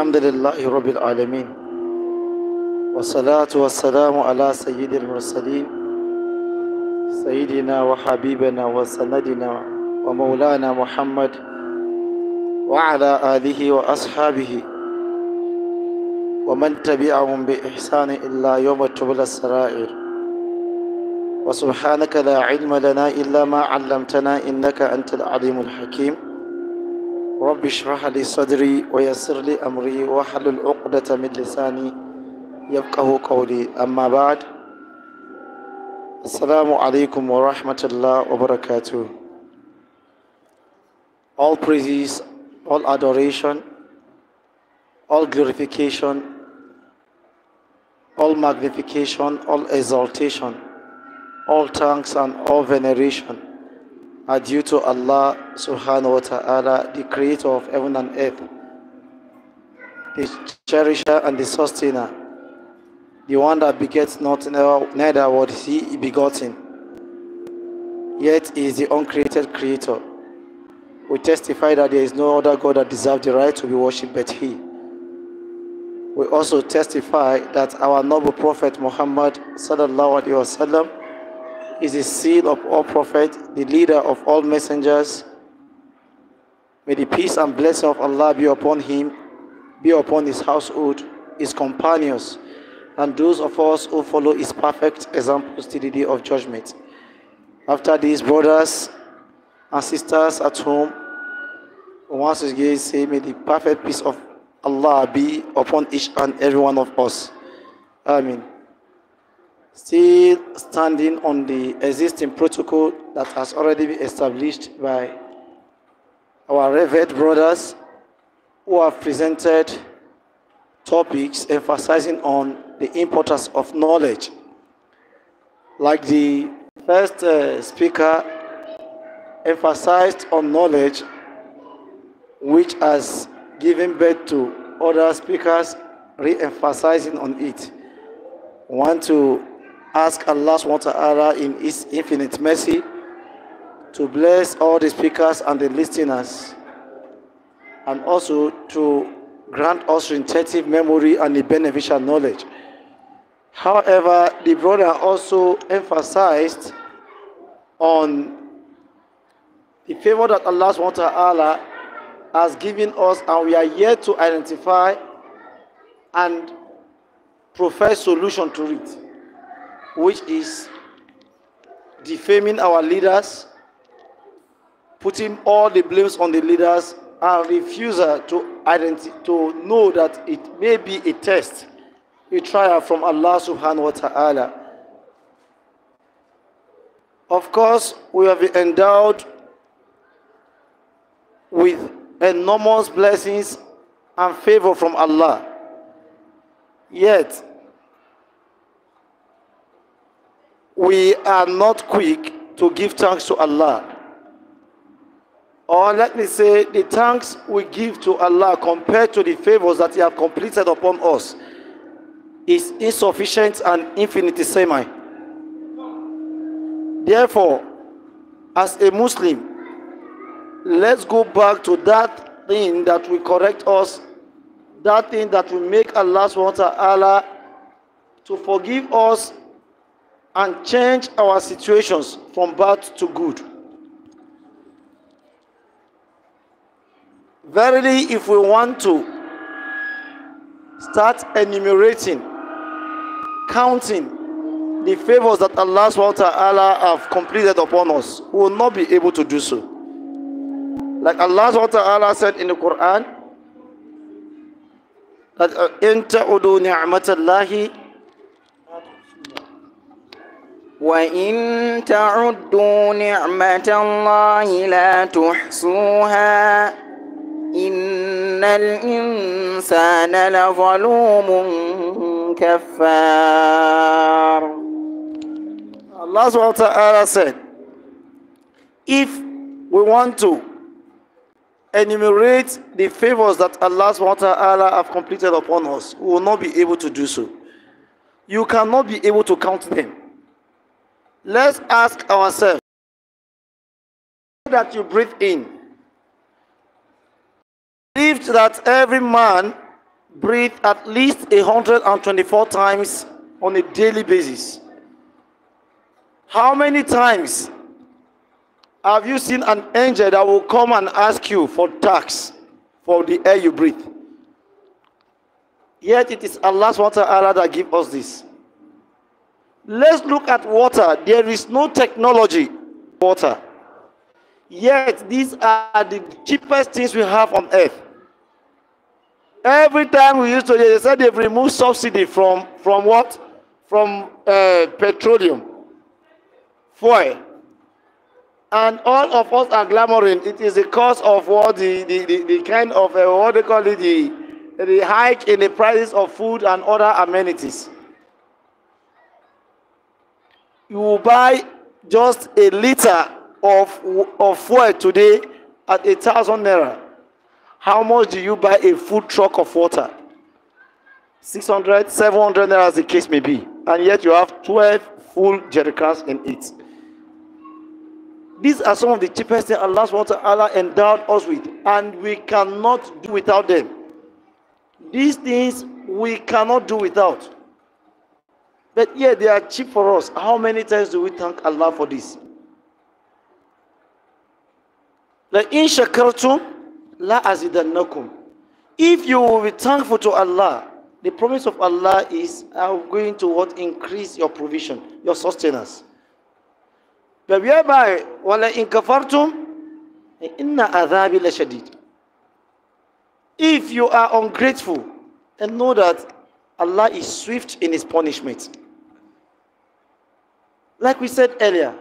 الحمد لله رب العالمين والصلاة والسلام على سيد المرسلين سيدنا وحبيبنا وسندنا ومولانا محمد وعلى آله وأصحابه ومن تبعهم بإحسان إلا يوم تبلى السرائر وسبحانك لا علم لنا إلا ما علمتنا إنك أنت العليم الحكيم رب اشرح لي صدري ويسر لي أمري واحلل عقدة من لساني يفقهوا قولي أما بعد السلام عليكم ورحمة الله وبركاته. All praises, all adoration, all glorification, all magnification, all exaltation, all thanks and all veneration are due to Allah subhanahu wa ta'ala, the creator of heaven and earth, the cherisher and the sustainer, the one that begets not, neither was he begotten, yet he is the uncreated creator. We testify that there is no other God that deserves the right to be worshipped but he. We also testify that our noble prophet Muhammad sallallahu alaihi wasallam is the seal of all prophets, the leader of all messengers. May the peace and blessing of Allah be upon him, be upon his household, his companions, and those of us who follow his perfect examples till the day of judgment. After these, brothers and sisters at home, once again say, may the perfect peace of Allah be upon each and every one of us. Amen. Still standing on the existing protocol that has already been established by our revered brothers who have presented topics emphasizing on the importance of knowledge. Like the first speaker emphasized on knowledge, which has given birth to other speakers re-emphasizing on it. I want to ask Allah subhanahu wa ta'ala in his infinite mercy to bless all the speakers and the listeners, and also to grant us retentive memory and the beneficial knowledge. However, the brother also emphasized on the favor that Allah subhanahu wa ta'ala has given us, and we are yet to identify and profess solution to it, which is defaming our leaders, putting all the blames on the leaders, and refusal to know that it may be a test, a trial from Allah subhanahu wa ta'ala. Of course, we have been endowed with enormous blessings and favor from Allah. Yet, we are not quick to give thanks to Allah. Or let me say, the thanks we give to Allah compared to the favors that He has completed upon us is insufficient and infinitesimal. Therefore, as a Muslim, let's go back to that thing that will correct us, that thing that will make Allah subhanahu wa ta'ala to forgive us and change our situations from bad to good. Verily, if we want to start enumerating, counting the favors that Allah subhanahu wa ta'ala have completed upon us, we will not be able to do so. Like Allah subhanahu wa ta'ala said in the Quran, that إِن تَعُدُوا نِعْمَةَ اللَّهِ وَإِن تَعُدُّوا نِعْمَةَ اللَّهِ لَا تُحْصُوهَا إِنَّ الْإِنسَانَ لَظَلُومٌ كَفَّارٌ. Allah subhanahu wa ta'ala said, if we want to enumerate the favors that Allah subhanahu wa ta'ala have completed upon us, we will not be able to do so. You cannot be able to count them. Let's ask ourselves, that you breathe in, believed that every man breathe at least 124 times on a daily basis. How many times have you seen an angel that will come and ask you for tax for the air you breathe? Yet it is Allah subhanahu wa ta'ala that gives us this. Let's look at water. There is no technology water. Yet these are the cheapest things we have on earth. Every time we used to, they said they've removed subsidy from what? From petroleum, fuel. And all of us are glamoring. It is the cause of what the kind of, what they call it, the hike in the prices of food and other amenities. You will buy just a liter of fuel today at 1,000 naira. How much do you buy a food truck of water? 600, 700 naira as the case may be. And yet you have 12 full jerrycans in it. These are some of the cheapest things Allah subhanahu wa ta'ala endowed us with. And we cannot do without them. These things we cannot do without. But yet they are cheap for us. How many times do we thank Allah for this? Like in shakartum la azidannakum. If you will be thankful to Allah, the promise of Allah is I'm going to what? Increase your provision, your sustenance. But whereby wala in kafartum inna adhabi la shadid. If you are ungrateful, and know that Allah is swift in his punishment. Like we said earlier,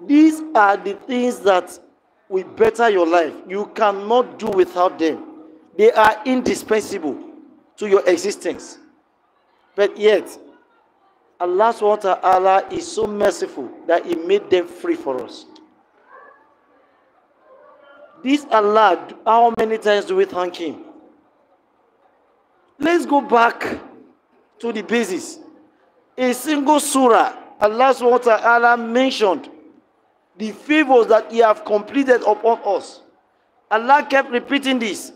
these are the things that will better your life. You cannot do without them. They are indispensable to your existence. But yet, Allah subhanahu wa ta'ala is so merciful that he made them free for us. This Allah, how many times do we thank him? Let's go back to the basis. A single surah, Allah subhanahu wa ta'ala mentioned the favors that he have completed upon us. Allah kept repeating this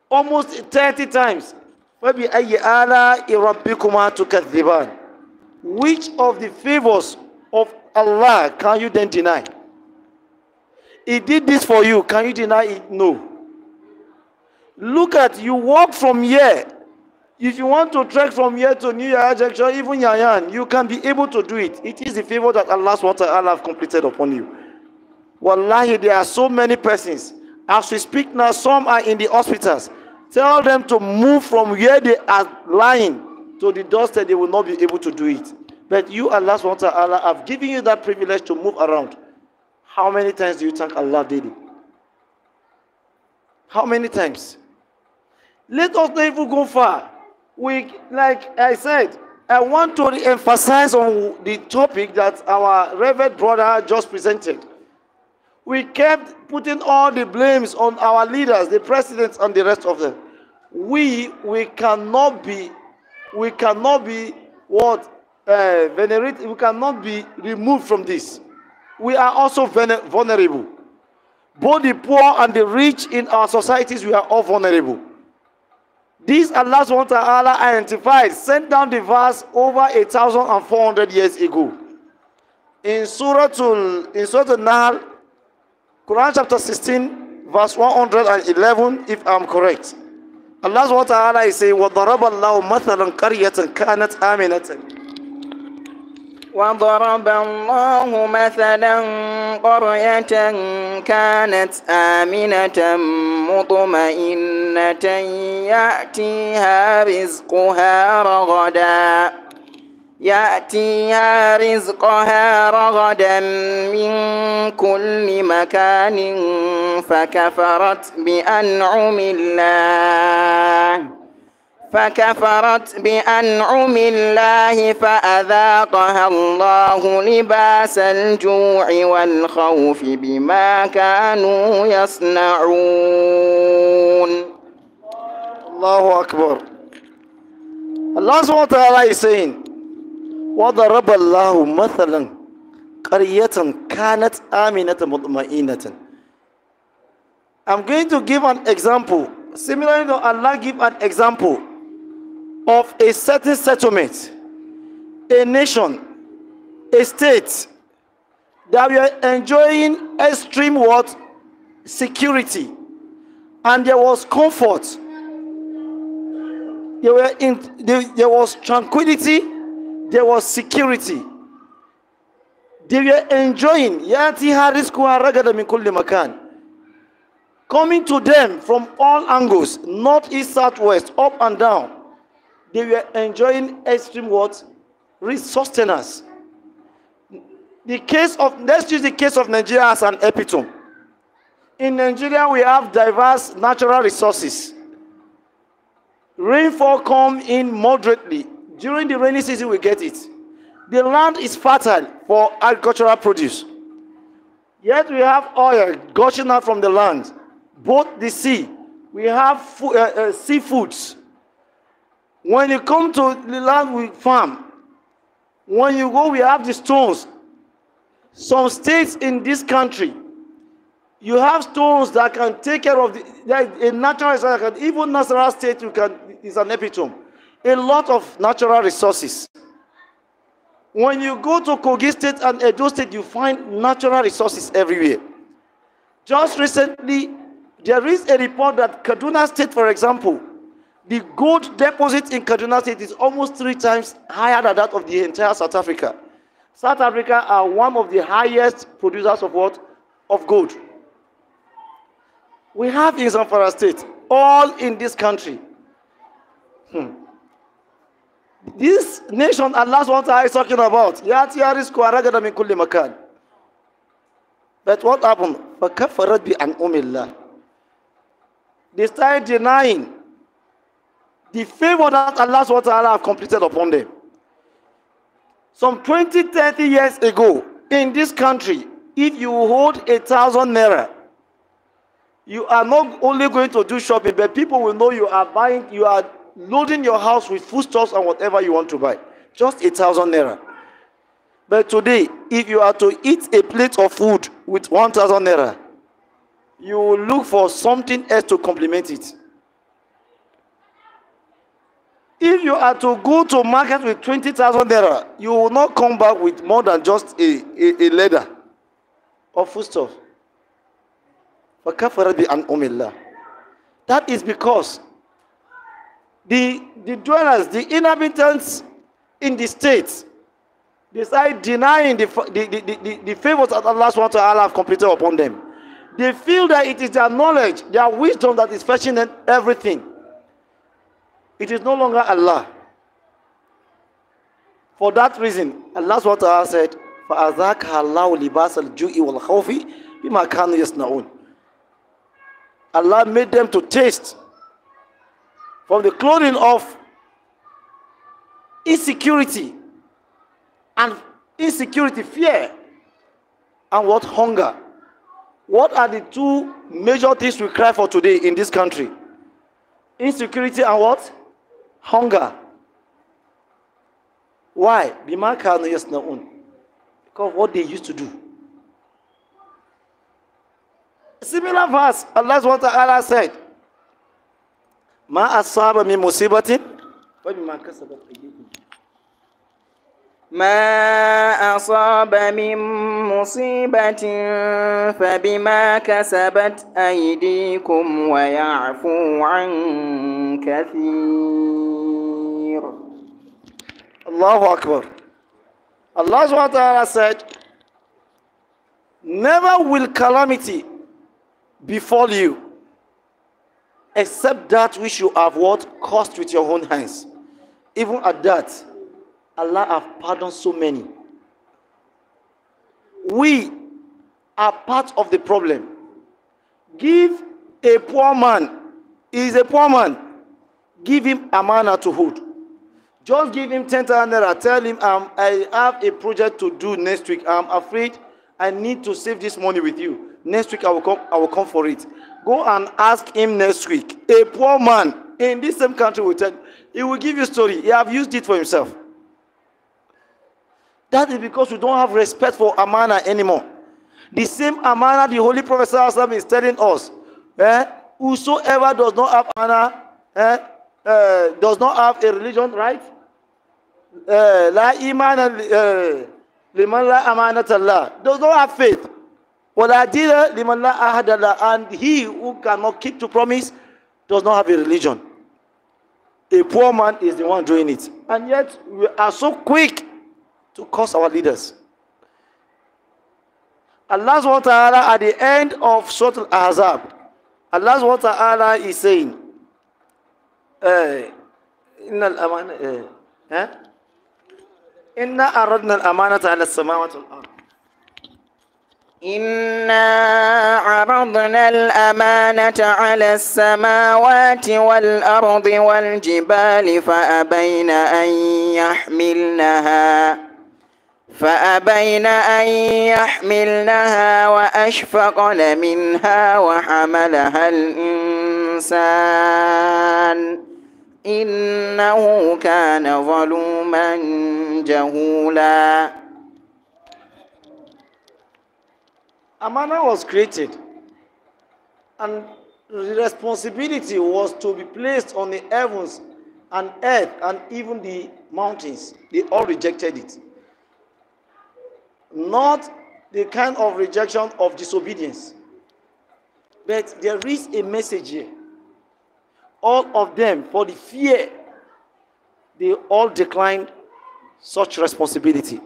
almost 30 times. Which of the favors of Allah can you then deny? He did this for you. Can you deny it? No. Look at, you walk from here. If you want to trek from here to New Year Junction, even Yayan, you can be able to do it. It is the favor that Allah SWT have completed upon you. Wallahi, there are so many persons. As we speak now, some are in the hospitals. Tell them to move from where they are lying to the doorstep, they will not be able to do it. But you, Allah SWT, have given you that privilege to move around. How many times do you thank Allah daily? How many times? Let us not even go far. Like I said, I want to emphasize on the topic that our Reverend brother just presented. We kept putting all the blames on our leaders, the presidents, and the rest of them. We cannot be venerated. We cannot be removed from this. We are also vulnerable. Both the poor and the rich in our societies, we are all vulnerable. This Allah subhanahu wa ta'ala identified, sent down the verse over 1,400 years ago. In Surah An-Nahl, Quran chapter 16, verse 111, if I'm correct. Allah subhanahu wa ta'ala is saying, وَضَرَبَ اللَّهُ مَثَلًا قَرْيَةً كَانَتْ آمِنَةً. وضرب الله مثلا قرية كانت آمنة مطمئنة يأتيها رزقها رغدا من كل مكان فكفرت بأنعم الله فأذاقها الله لباس الجوع والخوف بما كانوا يصنعون. Allahu Akbar. Allah subhanahu wa ta'ala is saying, وَضَرَبَ اللَّهُ مَثَلًا قَرْيَةً كَانَتْ آمِنَةً مُطْمَئِنَةً. I'm going to give an example Similarly, though, Allah give an example of a certain settlement, a nation, a state that we are enjoying extreme what? Security. And there was comfort. There was tranquility. There was security. They were enjoying coming to them from all angles, north, east, south, west, up and down. They were enjoying extreme what? Sustenance. Let's use the case of Nigeria as an epitome. In Nigeria, we have diverse natural resources. Rainfall comes in moderately. During the rainy season, we get it. The land is fertile for agricultural produce. Yet we have oil gushing out from the land. Both the sea, we have seafoods. When you come to the land, we farm. When you go, we have the stones. Some states in this country, you have stones that can take care of a natural resource. Even natural state is an epitome. A lot of natural resources. When you go to Kogi State and Edo State, you find natural resources everywhere. Just recently, there is a report that Kaduna State, for example, the gold deposit in Kaduna State is almost 3 times higher than that of the entire South Africa. South Africa are one of the highest producers of what? Of gold. We have in Zamfara State, all in this country. This nation Allah SWT is talking about. But what happened? They started denying the favor that Allah SWT have completed upon them. Some 20-30 years ago, in this country, if you hold 1,000 naira, you are not only going to do shopping, but people will know you are buying, you are loading your house with foodstuffs and whatever you want to buy. Just 1,000 naira. But today, if you are to eat a plate of food with 1,000 naira, you will look for something else to complement it. If you are to go to market with 20,000 naira, you will not come back with more than just a leather of foodstuff. That is because the dwellers, the inhabitants in the states, decide denying the favors that Allah SWT have completed upon them. They feel that it is their knowledge, their wisdom that is fetching them everything. It is no longer Allah. For that reason, Allah SWT said, فَأَذَاكَ اللَّهُ لِبَاسَ الْجُوءِ وَالْخَوْفِ بِمَا كَانُوا يَصْنَعُونَ. Allah made them to taste from the clothing of insecurity, fear, and what? Hunger. What are the 2 major things we cry for today in this country? Insecurity and what? Hunger. Why? بِمَا كَانُوا يَصْنَعُونَ. Because of what they used to do. Similar verse, Allah SWT said, مَا أَصَابَ مِن مُصِيبَةٍ فَبِمَا كَسَبَتْ أَيْدِيكُمْ. ما أصاب من مصيبة فبما كسبت أيديكم ويعفو عن كثير. Allahu Akbar. Allah SWT said, never will calamity befall you except that which you have what? Caused with your own hands. Even at that, Allah have pardoned so many. We are part of the problem. Give a poor man, he is a poor man, give him amana to hold. Just give him 10,000 naira. Tell him, I have a project to do next week. I'm afraid I need to save this money with you. Next week I will come for it. Go and ask him next week. A poor man in this same country will tell you, he will give you a story. He have used it for himself. That is because we don't have respect for amana anymore. The same amana the Holy Prophet ﷺ is telling us. whosoever does not have honor, does not have a religion, right? La imana liman la amanat Allah, does not have faith. Wala dina liman la ahad Allah, and he who cannot keep to promise does not have a religion. A poor man is the one doing it. And yet we are so quick to curse our leaders. Allah subhanahu wa ta'ala at the end of Surah Al-Ahzab, Allah subhanahu wa ta'ala is saying, Inna aradna al-amanata ala as-samawati wal-ard. إنا عرضنا الأمانة على السماوات والأرض والجبال فأبين أن يحملنها وأشفقن منها وحملها الإنسان إنه كان ظلوما جهولا. Amana was created, and the responsibility was to be placed on the heavens and earth and even the mountains. They all rejected it. Not the kind of rejection of disobedience, but there is a message here. All of them, for the fear, they all declined such responsibility.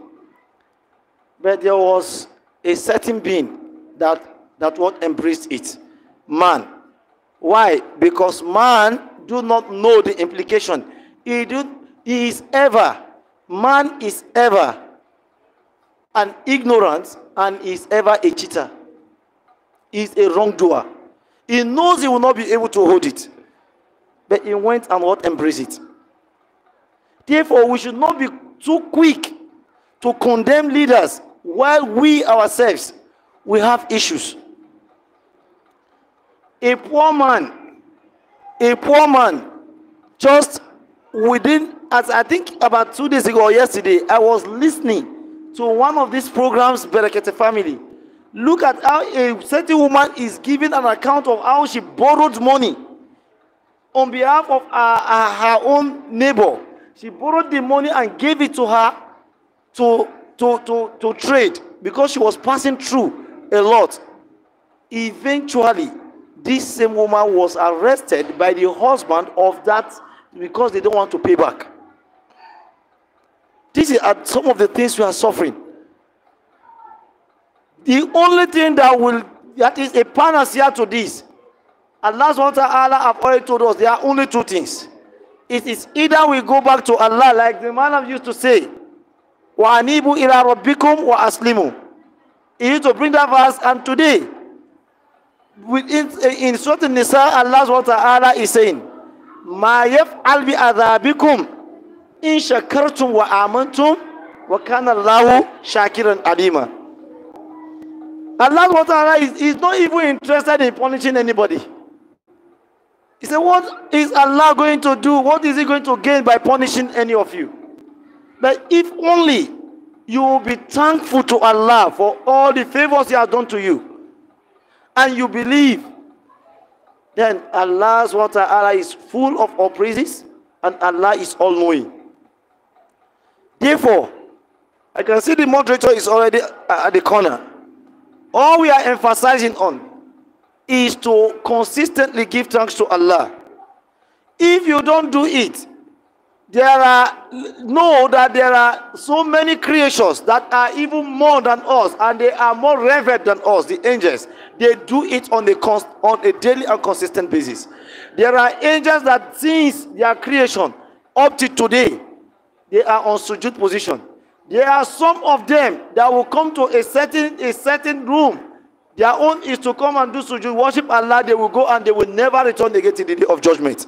But there was a certain being that what embraced it. Man. Why? Because man do not know the implication. Man is ever an ignorant and is ever a cheater. He is a wrongdoer. He knows he will not be able to hold it, but he went and what embraced it. Therefore, we should not be too quick to condemn leaders while we ourselves, we have issues. A poor man, just within, as I think about 2 days ago or yesterday, I was listening to one of these programs, Berekete Family. Look at how a certain woman is giving an account of how she borrowed money on behalf of her own neighbor. She borrowed the money and gave it to her to trade because she was passing through a lot. Eventually, this same woman was arrested by the husband of that because they don't want to pay back. These are some of the things we are suffering. The only thing that is a panacea to this, Allah subhanahu wa ta'ala have already told us there are only two things. It is either we go back to Allah, like the man used to say, wa anibu ila rabbikum wa aslimu. He used to bring that verse, and today, in Surah Nisa, Allah subhanahu wa ta'ala is saying, ma yaf'al bi adhabikum in shakartum wa amantum wa kana Allahu shakiran alima. Allah subhanahu wa ta'ala is not even interested in punishing anybody. He said, what is Allah going to do? What is he going to gain by punishing any of you? But if only you will be thankful to Allah for all the favors he has done to you, and you believe, then Allah subhanahu wa ta'ala is full of all praises, and Allah is all-knowing. Therefore, I can see the moderator is already at the corner. All we are emphasizing on is to consistently give thanks to Allah. If you don't do it, know that there are so many creatures that are even more than us, and they are more revered than us, the angels. They do it on a daily and consistent basis. There are angels that since their creation up to today, they are on sujood position. There are some of them that will come to a certain room. Their own is to come and do sujood, worship Allah. They will go and they will never return again to the day of judgment.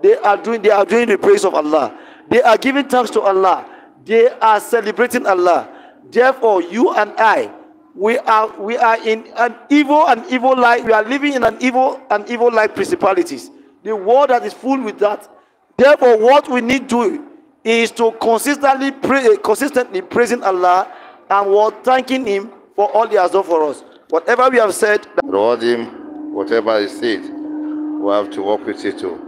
They are doing the praise of Allah. They are giving thanks to Allah. They are celebrating Allah. Therefore, you and I, we are in an evil life. We are living in an evil life principalities. The world that is full with that. Therefore, what we need to do is to consistently praising Allah and thanking Him for all He has done for us. Whatever we have said, reward him whatever he said. we have to work with it too.